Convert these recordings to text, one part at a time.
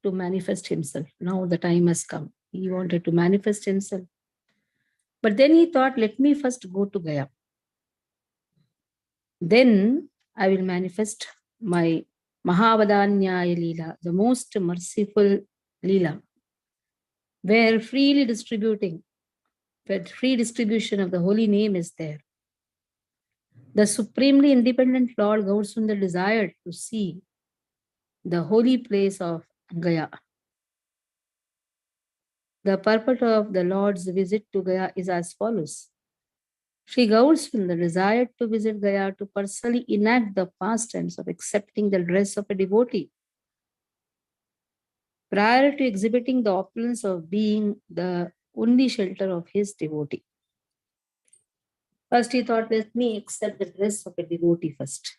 to manifest himself. Now the time has come. He wanted to manifest himself. But then he thought, let me first go to Gaya. Then I will manifest my Mahavadanyaya Leela, the most merciful Leela, where freely distributing, where free distribution of the holy name is there. The supremely independent Lord Gaurasundar desired to see the holy place of Gaya. The purport of the Lord's visit to Gaya is as follows. Shri Gaurasundar desired to visit Gaya to personally enact the pastimes of accepting the dress of a devotee. Prior to exhibiting the opulence of being the only shelter of his devotee. First he thought, let me accept the dress of a devotee first.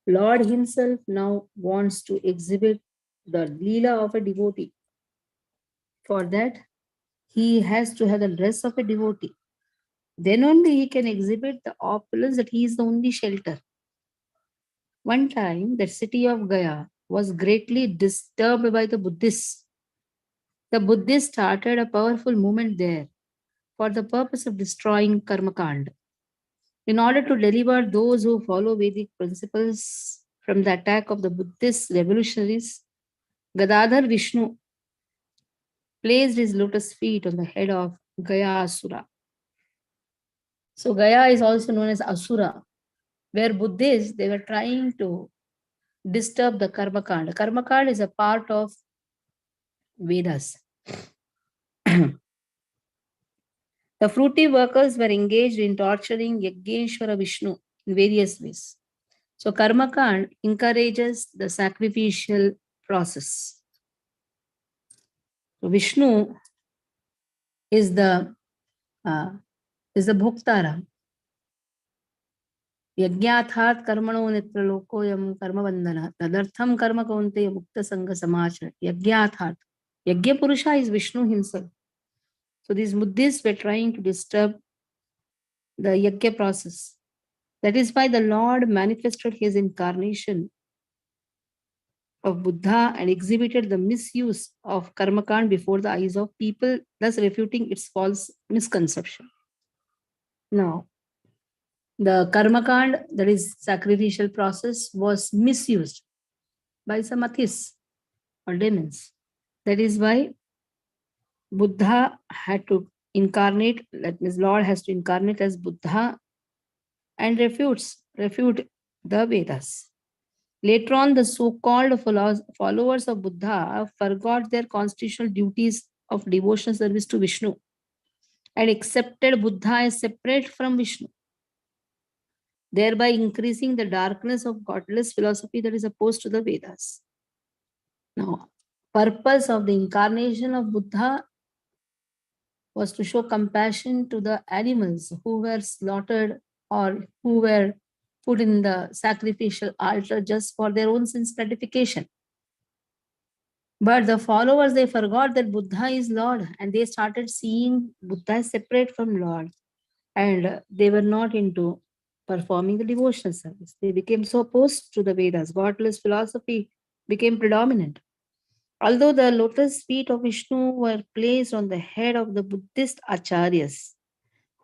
Lord himself now wants to exhibit the Leela of a devotee. For that, he has to have the dress of a devotee. Then only he can exhibit the opulence that he is the only shelter. One time, the city of Gaya was greatly disturbed by the Buddhists. The Buddhists started a powerful movement there for the purpose of destroying Karmakand. In order to deliver those who follow Vedic principles from the attack of the Buddhist revolutionaries, Gadadhar Vishnu placed his lotus feet on the head of Gaya Asura. So Gaya is also known as Asura, where Buddhists, they were trying to disturb the Karmakand. Karmakand is a part of Vedas. The fruity workers were engaged in torturing Yajneshwara Vishnu in various ways. So Karmakand encourages the sacrificial process. So Vishnu is the Bhoktara. Yajnathat karmano nitralokoyam karma bandhana tadartham karma kaunteya mukta sangha samachara. Yajnathat. Yajna Purusha is Vishnu himself. So these Buddhists were trying to disturb the Yajna process. That is why the Lord manifested his incarnation of Buddha and exhibited the misuse of Karmakand before the eyes of people, thus refuting its false misconception. Now, the Karmakand, that is sacrificial process, was misused by some atheists or demons. That is why Buddha had to incarnate, that means Lord has to incarnate as Buddha and refute the Vedas. Later on, the so-called followers of Buddha forgot their constitutional duties of devotional service to Vishnu and accepted Buddha as separate from Vishnu, thereby increasing the darkness of godless philosophy that is opposed to the Vedas. Now, purpose of the incarnation of Buddha was to show compassion to the animals who were slaughtered or who were put in the sacrificial altar just for their own sins gratification. But the followers, they forgot that Buddha is Lord and they started seeing Buddha as separate from Lord, and they were not into performing the devotional service. They became so opposed to the Vedas. Godless philosophy became predominant. Although the lotus feet of Vishnu were placed on the head of the Buddhist acharyas,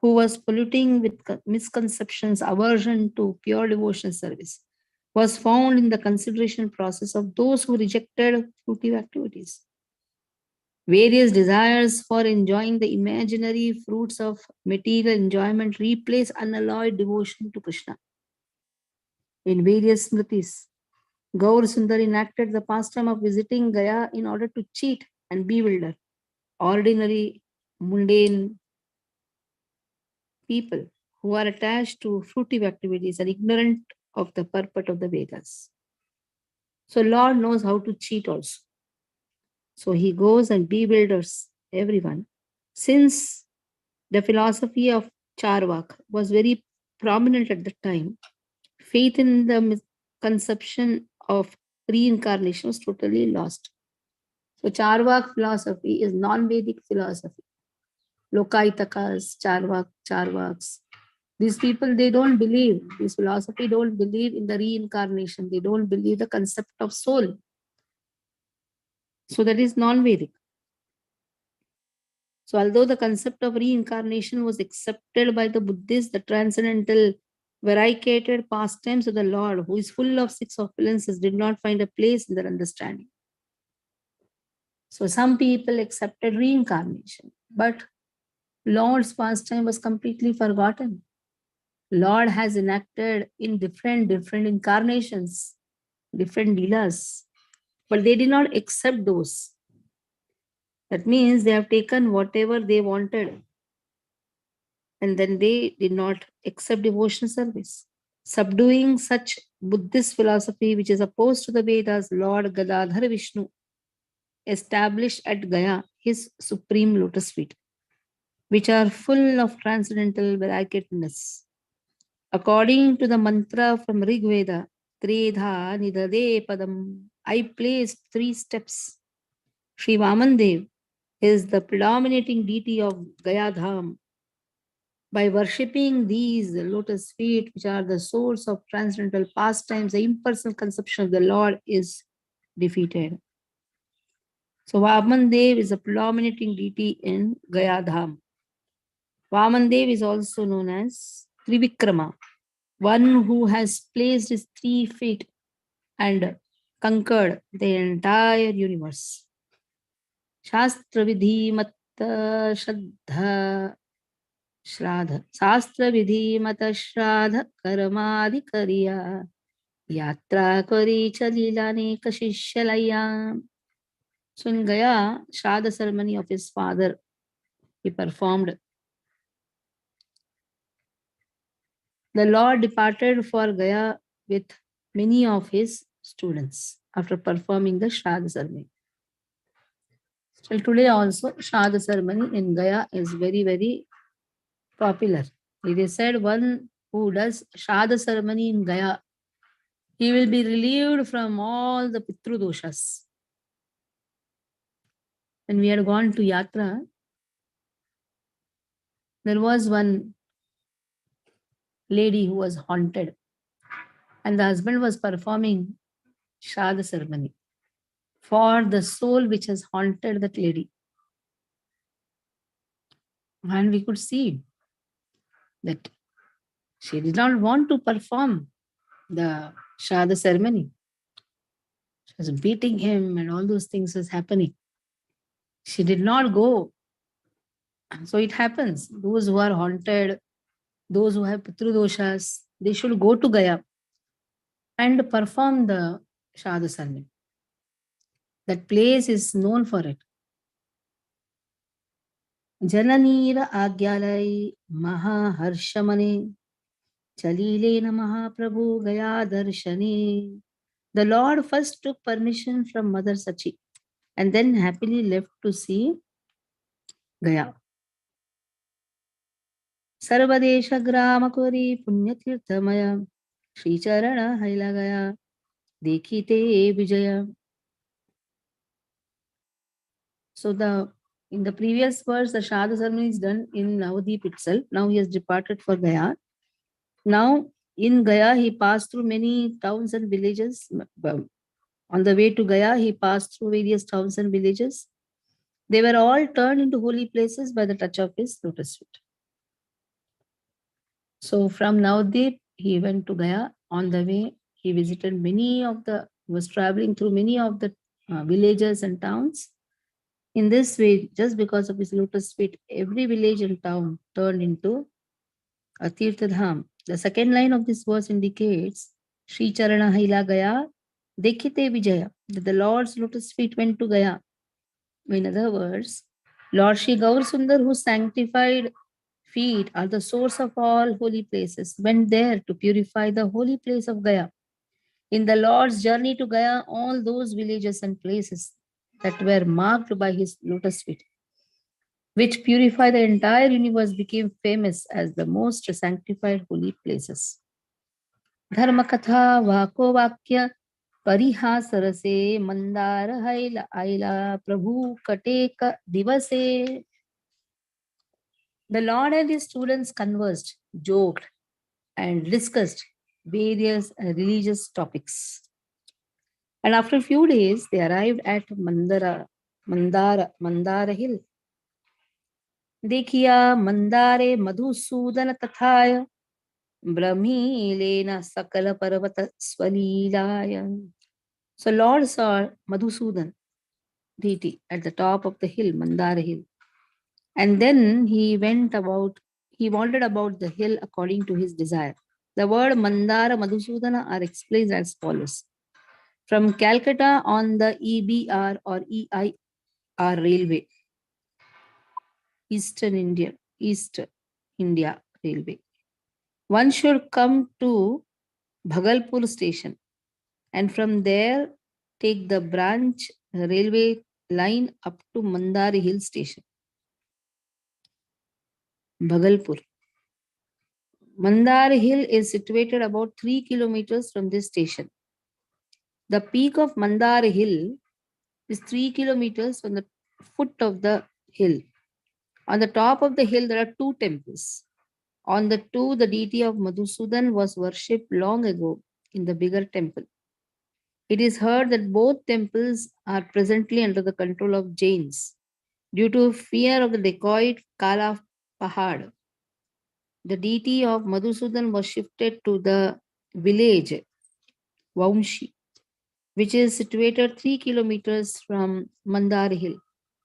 who was polluting with misconceptions, aversion to pure devotional service, was found in the consideration process of those who rejected fruitive activities. Various desires for enjoying the imaginary fruits of material enjoyment replace unalloyed devotion to Krishna. In various smritis, Gaur Sundar enacted the pastime of visiting Gaya in order to cheat and bewilder ordinary, mundane people who are attached to fruitive activities and ignorant of the purport of the Vedas. So Lord knows how to cheat also. So he goes and bewilders everyone. Since the philosophy of Charvak was very prominent at the time, faith in the conception of reincarnation was totally lost. So Charvak philosophy is non-Vedic philosophy. Lokaitakas, Charvaks. These people, they don't believe, this philosophy don't believe in the reincarnation. They don't believe the concept of soul. So that is non-Vedic. So although the concept of reincarnation was accepted by the Buddhists, the transcendental variegated pastimes of the Lord, who is full of six opulences, did not find a place in their understanding. So some people accepted reincarnation, but Lord's pastime was completely forgotten. Lord has enacted in different incarnations, different leelas, but they did not accept those. That means they have taken whatever they wanted, and then they did not accept devotional service. Subduing such Buddhist philosophy, which is opposed to the Vedas, Lord Gadadhar Vishnu established at Gaya his supreme lotus feet, which are full of transcendental variegatedness. According to the mantra from Rig Veda, Tredha Nidade Padam, I placed 3 steps. Shri Vamandev is the predominating deity of Gaya Dham. By worshipping these lotus feet, which are the source of transcendental pastimes, the impersonal conception of the Lord is defeated. So Vamandev is a predominating deity in Gaya Dham. Vamandev is also known as Trivikrama, one who has placed his 3 feet and conquered the entire universe. Shastra Vidhi Matta Shraddha Shradha. Shastra Vidhi Mata Shradha Karamadi Kariya Yatra Kari Chalilane Kashishalaya. So in Gaya, Shradha ceremony of his father, he performed. The Lord departed for Gaya with many of his students after performing the Shradha ceremony. Till today also, Shradha ceremony in Gaya is very popular. It is said one who does Shradha ceremony in Gaya, he will be relieved from all the Pitru doshas. When we had gone to Yatra, there was one lady who was haunted, and the husband was performing Shradha ceremony for the soul which has haunted that lady. And we could see that she did not want to perform the Shradha ceremony. She was beating him and all those things was happening. She did not go. So it happens. Those who are haunted, those who have Pitru doshas, they should go to Gaya and perform the Shradha ceremony. That place is known for it. Jananira Agyalai Maha Harshamane Chalile Namaha Prabhu Gaya Darshane. The Lord first took permission from Mother Sachi and then happily left to see Gaya. Sarvadesha Gramakuri Punyatirthamaya Shri Charana Haila Gaya Dekhite Vijaya. So in the previous verse, the Shradha ceremony is done in Navadip itself. Now he has departed for Gaya. Now in Gaya, he passed through many towns and villages. On the way to Gaya, he passed through various towns and villages. They were all turned into holy places by the touch of his lotus feet. So from Navadip, he went to Gaya. On the way, he visited he was traveling through many of the villages and towns. In this way, just because of his lotus feet, every village and town turned into a Tirthadham. The second line of this verse indicates Shri Charana Haila Gaya Dekhite Vijaya, that the Lord's lotus feet went to Gaya. In other words, Lord Shri Gaur Sundar, whose sanctified feet are the source of all holy places, went there to purify the holy place of Gaya. In the Lord's journey to Gaya, all those villages and places that were marked by his lotus feet, which purify the entire universe, became famous as the most sanctified holy places. Dharmakatha Vako Vakya Parihasarase Mandar Haila Aila Prabhu Kateka Divase. The Lord and his students conversed, joked, and discussed various religious topics. And after a few days, they arrived at Mandara hill. देखिया मंदारे मधुसूदन तथाय ब्रह्मीलेन सकल पर्वत स्वलीलाय. So Lord saw Madhusudan deity at the top of the hill, Mandara hill. And then he wandered about the hill according to his desire. The word Mandara Madhusudana are explained as follows. From Calcutta on the EBR or EIR railway, East India Railway, one should come to Bhagalpur station and from there take the branch railway line up to Mandari Hill station. Bhagalpur. Mandar Hill is situated about 3 kilometers from this station. The peak of Mandar Hill is 3 kilometers from the foot of the hill. On the top of the hill, there are two temples. On the two, the deity of Madhusudan was worshipped long ago in the bigger temple. It is heard that both temples are presently under the control of Jains due to fear of the dacoit Kala Pahad. The deity of Madhusudan was shifted to the village Vaumshi, which is situated 3 kilometers from Mandar Hill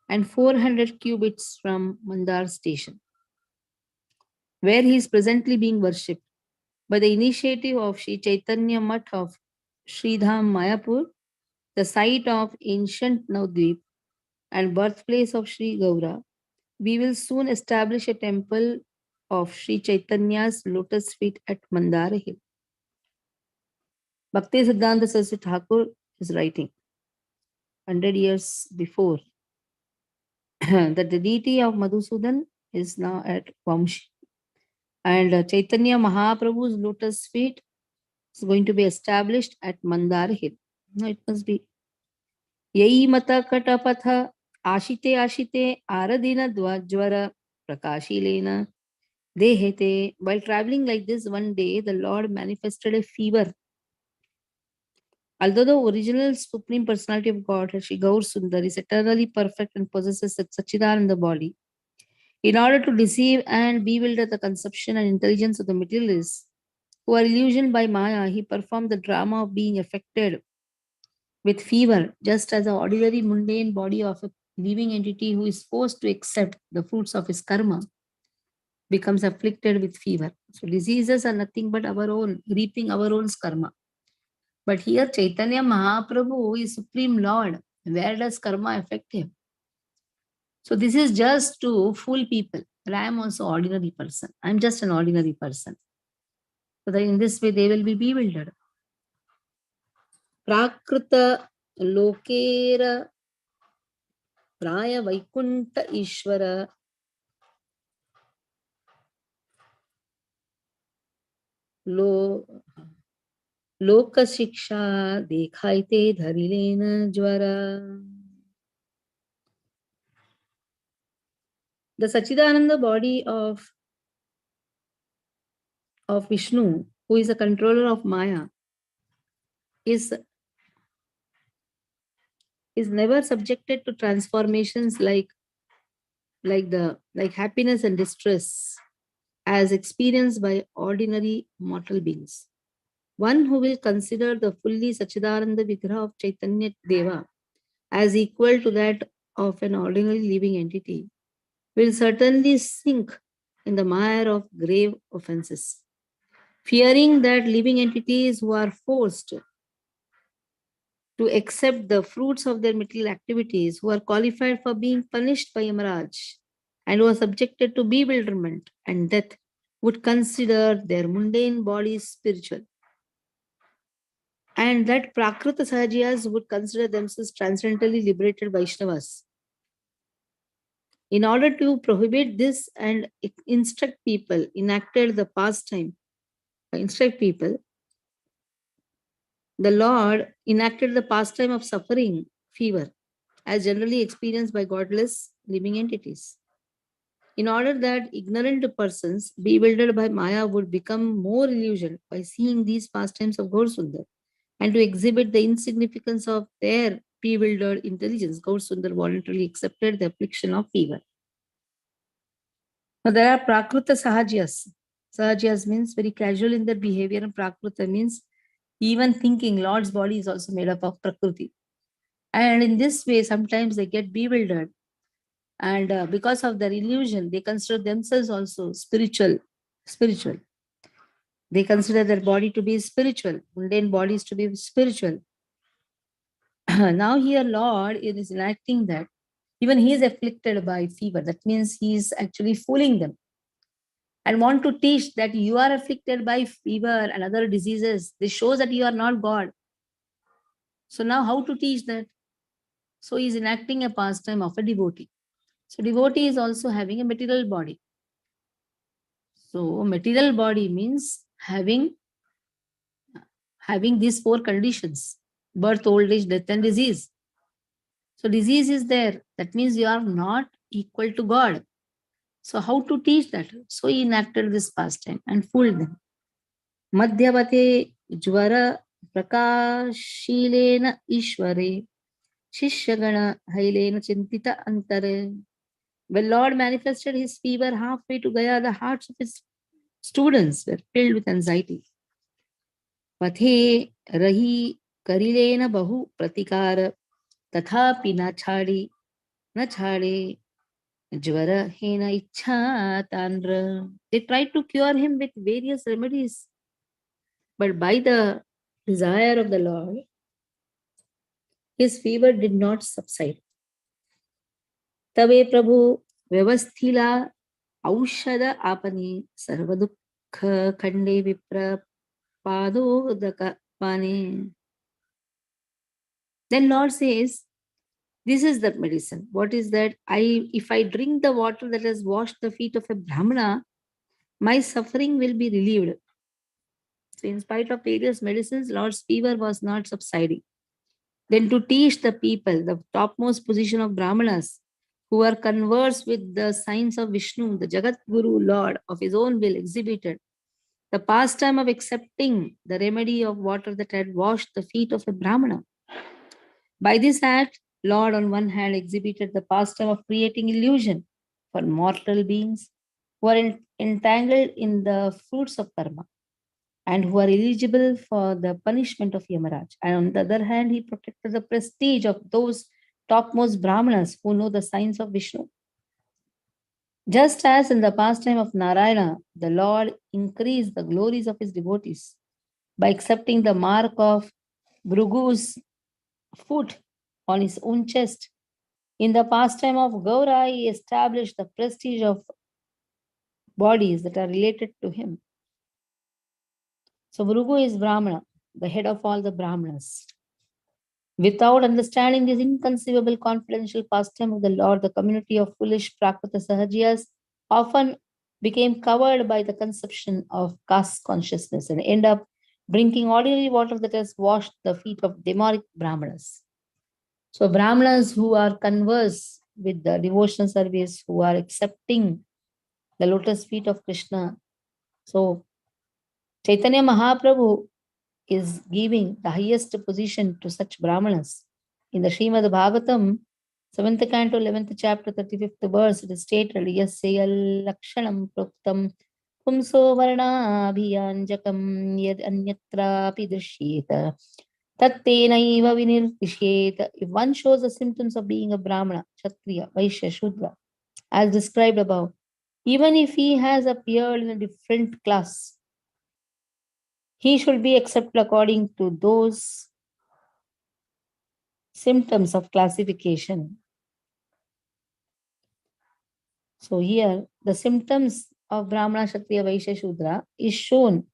and 400 cubits from Mandar station, where he is presently being worshipped. By the initiative of Sri Caitanya Mutt of Sridham Mayapur, the site of ancient Navdvip and birthplace of Sri Gaura, we will soon establish a temple of Sri Chaitanya's lotus feet at Mandara Hill. Bhakti Siddhanta Saraswati Thakur is writing 100 years before that the deity of Madhusudan is now at Vamshi. And Chaitanya Mahaprabhu's lotus feet is going to be established at Mandar Hill. No, it must be Yai Mata Katapatha Ashite Ashite Aradina Dvajvara Prakashilena Dehete. While traveling like this one day, the Lord manifested a fever. Although the original Supreme Personality of God, Shri Gaur Sundar, is eternally perfect and possesses such Sachidananda body, in order to deceive and bewilder the conception and intelligence of the materialists who are illusioned by Maya, he performed the drama of being affected with fever, just as the ordinary mundane body of a living entity who is forced to accept the fruits of his karma becomes afflicted with fever. So diseases are nothing but our own, reaping our own karma. But here Chaitanya Mahaprabhu is Supreme Lord. Where does karma affect him? So this is just to fool people. But I am also ordinary person. I am just an ordinary person. So that in this way they will be bewildered. Prakrita Lokera Praya Vaikunta Ishvara Lo Loka Shiksha Dekhaite Dharilena Jwara. The Sachidananda body of Vishnu, who is a controller of Maya, is never subjected to transformations like happiness and distress as experienced by ordinary mortal beings. One who will consider the fully Sachidananda Vigraha of Chaitanya Deva as equal to that of an ordinary living entity will certainly sink in the mire of grave offenses, fearing that living entities who are forced to accept the fruits of their material activities, who are qualified for being punished by Yamaraj, and who are subjected to bewilderment and death, would consider their mundane bodies spiritual. And that Prakrita Sahajiyas would consider themselves transcendentally liberated Vaishnavas. In order to prohibit this and instruct people, the Lord enacted the pastime of suffering, fever, as generally experienced by godless living entities. In order that ignorant persons, bewildered by Maya, would become more illusioned by seeing these pastimes of Gaur Sundar, and to exhibit the insignificance of their bewildered intelligence, Gaur Sundar voluntarily accepted the affliction of fever. Now there are Prakruta Sahajas. Sahajas means very casual in their behavior, and Prakruta means even thinking. Lord's body is also made up of Prakriti. And in this way, sometimes they get bewildered. And because of their illusion, they consider themselves also spiritual. Spiritual. They consider their body to be spiritual, mundane bodies to be spiritual. Now here Lord is enacting that even he is afflicted by fever. That means he is actually fooling them and want to teach that you are afflicted by fever and other diseases. This shows that you are not God. So now how to teach that? So he is enacting a pastime of a devotee. So devotee is also having a material body. So material body means having these four conditions: birth, old age, death, and disease. So disease is there. That means you are not equal to God. So how to teach that? So he enacted this pastime and fooled them. Madhyavate jvara prakashilena ishvare shishyagana hailena chintita antare. When Lord manifested his fever halfway to Gaya, the hearts of his students were filled with anxiety. Pathe rahi karilena bahu pratikara tathapi na chhade jvara hena ichha tandra. They tried to cure him with various remedies, but by the desire of the Lord, his fever did not subside. Tabe Prabhu Vyavasthila Aushada Apani Sarvadukha Khande Vipra Padodaka Pane. Then Lord says, this is the medicine. What is that? If I drink the water that has washed the feet of a Brahmana, my suffering will be relieved. So in spite of various medicines, Lord's fever was not subsiding. Then to teach the people the topmost position of Brahmanas, who are conversed with the signs of Vishnu, the Jagat Guru Lord of his own will exhibited the pastime of accepting the remedy of water that had washed the feet of a Brahmana. By this act, Lord on one hand exhibited the pastime of creating illusion for mortal beings who are entangled in the fruits of karma and who are eligible for the punishment of Yamaraj. And on the other hand, he protected the prestige of those topmost Brahmanas who know the signs of Vishnu. Just as in the pastime of Narayana, the Lord increased the glories of his devotees by accepting the mark of Bhrugu's foot on his own chest. In the pastime of Gaura, he established the prestige of bodies that are related to him. So Bhrugu is Brahmana, the head of all the Brahmanas. Without understanding this inconceivable confidential pastime of the Lord, the community of foolish Prakrita Sahajiyas often became covered by the conception of caste consciousness and end up drinking ordinary water that has washed the feet of demonic Brahmanas. So Brahmanas who are conversed with the devotional service, who are accepting the lotus feet of Krishna. So Chaitanya Mahaprabhu is giving the highest position to such Brahmanas. In the Srimad Bhagavatam, 7th canto, 11th chapter, 35th verse, it is stated, Yasya lakshanam proktam pumso varnabhiyanjakam yad anyatrapi drishyeta tattenaiva vinirtishyeta. If one shows the symptoms of being a Brahmana, Kshatriya, Vaishya, Shudra, as described above, even if he has appeared in a different class, he should be accepted according to those symptoms of classification. So here, the symptoms of Brahmana, Kshatriya, Vaishya, Shudra is shown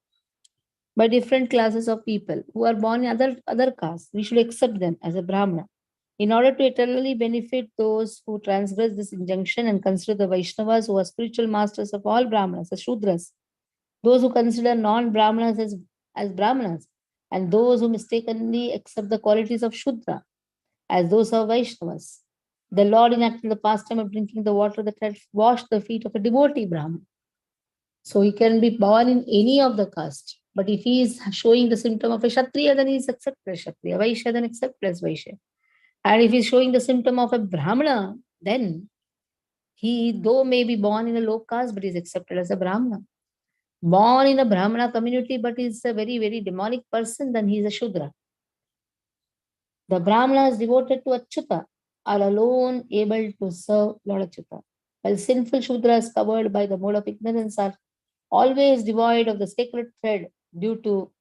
by different classes of people who are born in other castes. We should accept them as a Brahmana in order to eternally benefit those who transgress this injunction and consider the Vaishnavas who are spiritual masters of all Brahmanas as Shudras, those who consider non-Brahmanas as Brahmanas, and those who mistakenly accept the qualities of Shudra as those of Vaishnavas. The Lord enacted the pastime of drinking the water that had washed the feet of a devotee Brahman. So he can be born in any of the caste. But if he is showing the symptom of a Kshatriya, then he is accepted as Kshatriya. Vaishya, then accepted as Vaishya. And if he is showing the symptom of a Brahmana, then he, though may be born in a low caste, but is accepted as a Brahmana. Born in a Brahmana community, but is a very, very demonic person, then he is a Shudra. The Brahmanas devoted to Achyuta are alone able to serve Lord Achyuta, while sinful Shudras covered by the mode of ignorance are always devoid of the sacred thread due to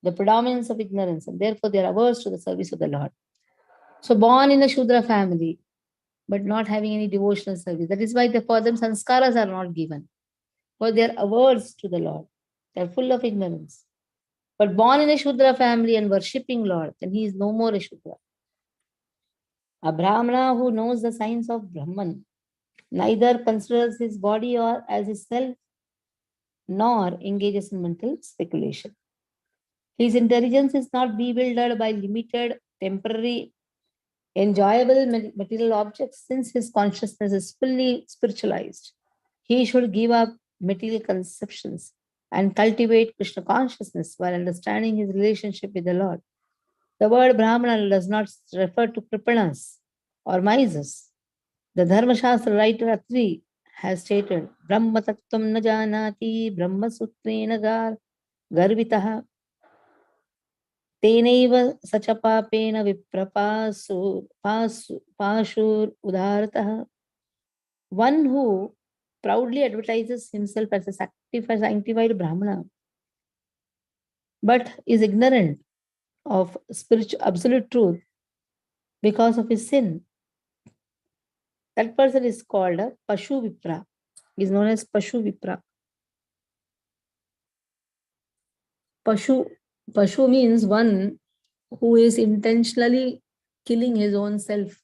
the predominance of ignorance, and therefore they are averse to the service of the Lord. So born in a Shudra family, but not having any devotional service. That is why for them sanskaras are not given, because they are averse to the Lord. They are full of ignorance. But born in a Shudra family and worshipping Lord, then he is no more a Shudra. A Brahmana who knows the science of Brahman neither considers his body or as his self, nor engages in mental speculation. His intelligence is not bewildered by limited, temporary, enjoyable material objects, since his consciousness is fully spiritualized. He should give up material conceptions and cultivate Krishna consciousness while understanding his relationship with the Lord. The word Brahmana does not refer to kripanas or misers. The Dharma Shastra writer Atri has stated, Brahma tattvam na janati, Brahma sutrena garvitaha, tenaiva sacha papena pashur udharataha. One who proudly advertises himself as a sanctified Brahmana, but is ignorant of spiritual absolute truth because of his sin, that person is called a Pashu Vipra. He is known as Pashu Vipra. Pashu means one who is intentionally killing his own self.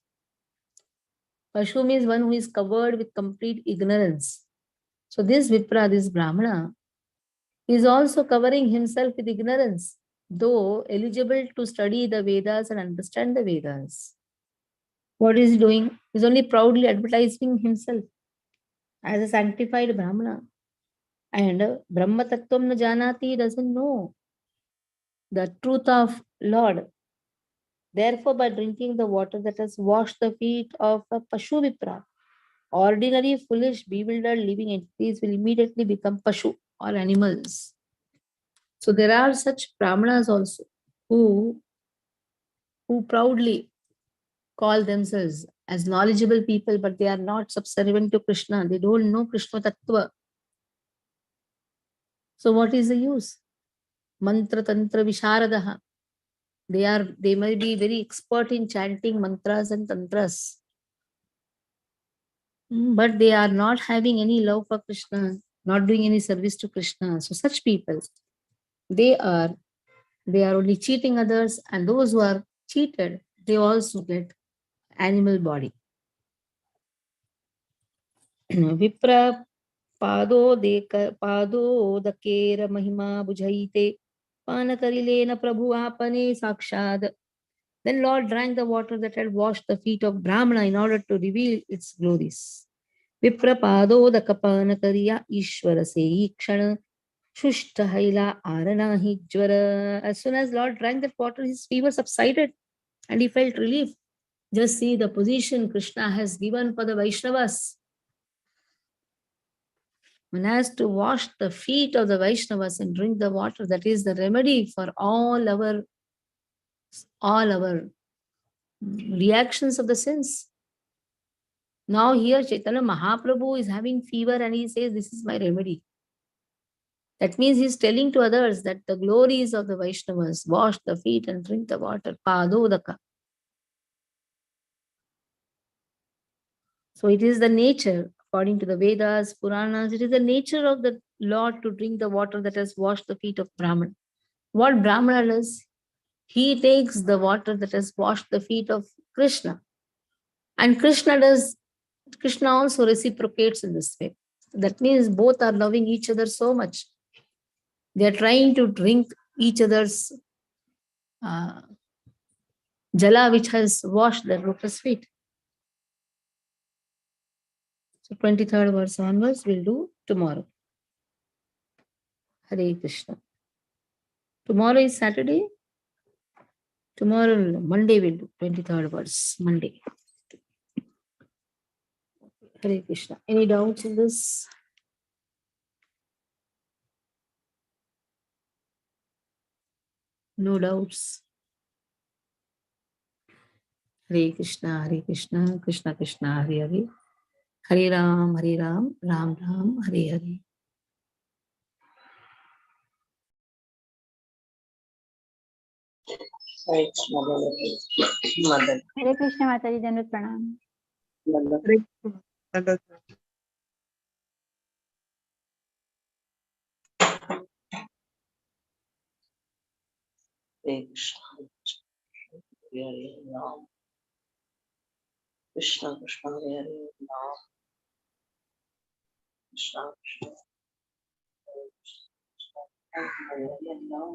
Pashu means one who is covered with complete ignorance. So this Vipra, this Brahmana, is also covering himself with ignorance, though eligible to study the Vedas and understand the Vedas. What is he doing? He is only proudly advertising himself as a sanctified Brahmana. And Brahma Tattvam na Janati doesn't know the truth of Lord. Therefore, by drinking the water that has washed the feet of a Pashu Vipra, ordinary, foolish, bewildered living entities will immediately become Pashu or animals. So there are such Brahmanas also who proudly call themselves as knowledgeable people, but they are not subservient to Krishna. They don't know Krishna Tattva. So what is the use? Mantra Tantra Visharadaha. They may be very expert in chanting mantras and tantras, but they are not having any love for Krishna, not doing any service to Krishna. So such people, they are only cheating others, and those who are cheated, they also get animal body. Vipra पादोदकेर महिमा बुझाइते पान करिलेन प्रभु आपने साक्षाद. Then Lord drank the water that had washed the feet of Brahmana in order to reveal its glories. Vipra पादोदक पान करिया ईश्वर से ईक्षण शुष्ट हैला आरना ही ज्वर. As soon as Lord drank that water, his fever subsided and he felt relief. Just see the position Krishna has given for the Vaishnavas. One has to wash the feet of the Vaishnavas and drink the water. That is the remedy for all our reactions of the sins. Now here Chaitanya Mahaprabhu is having fever and he says, this is my remedy. That means he is telling to others that the glories of the Vaishnavas, wash the feet and drink the water. Padodaka. So it is the nature, according to the Vedas, Puranas, it is the nature of the Lord to drink the water that has washed the feet of Brahman. What Brahmana does? He takes the water that has washed the feet of Krishna. And Krishna also reciprocates in this way. That means both are loving each other so much. They are trying to drink each other's jala which has washed their lotus feet. So 23rd verse onwards we'll do tomorrow. Hare Krishna. Tomorrow is Saturday. Tomorrow, Monday, we'll do 23rd verse. Monday. Hare Krishna. Any doubts in this? No doubts. Hare Krishna, Hare Krishna, Krishna Krishna, Hare Hare. Hare Ram, Ram Ram, Hare Hare. हरे कृष्ण माता जी, दंडवत प्रणाम। Krishna Krishna Hare Hare Ram Krishna Krishna Hare Hare Ram